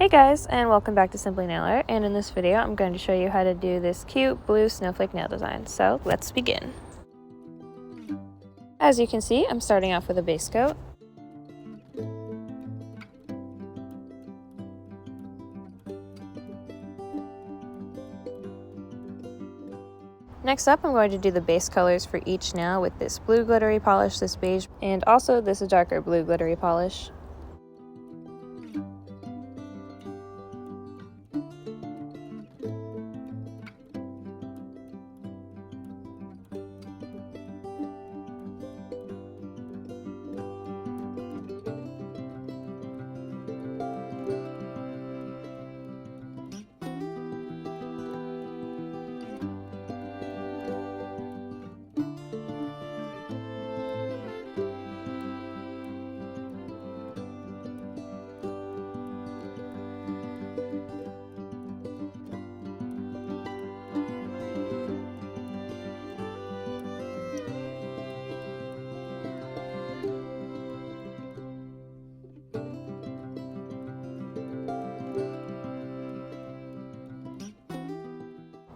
Hey guys, and welcome back to Simply Nail Art, and in this video I'm going to show you how to do this cute blue snowflake nail design. So let's begin. As you can see, I'm starting off with a base coat. Next up, I'm going to do the base colors for each nail with this blue glittery polish, this beige, and also this darker blue glittery polish.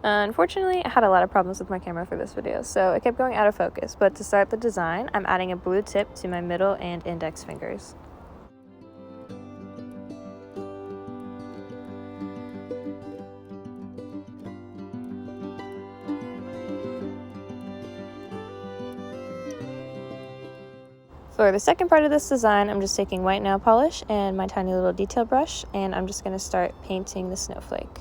Unfortunately, I had a lot of problems with my camera for this video, so it kept going out of focus, but to start the design, I'm adding a blue tip to my middle and index fingers. For the second part of this design, I'm just taking white nail polish and my tiny little detail brush, and I'm just going to start painting the snowflake.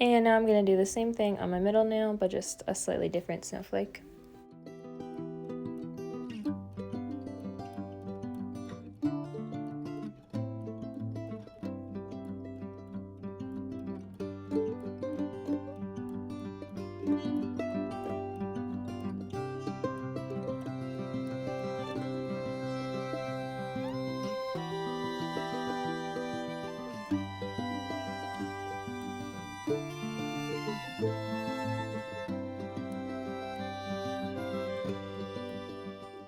And now I'm going to do the same thing on my middle nail, but just a slightly different snowflake.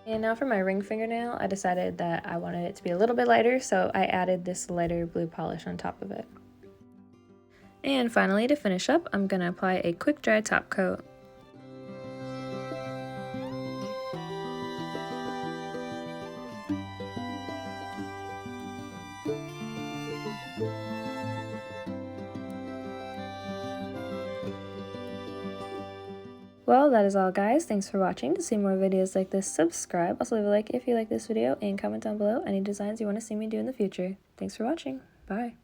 And now for my ring fingernail, I decided that I wanted it to be a little bit lighter, so I added this lighter blue polish on top of it. And finally, to finish up, I'm going to apply a quick dry top coat. Well, that is all guys. Thanks for watching. To see more videos like this, subscribe. Also leave a like if you like this video and comment down below any designs you want to see me do in the future. Thanks for watching. Bye.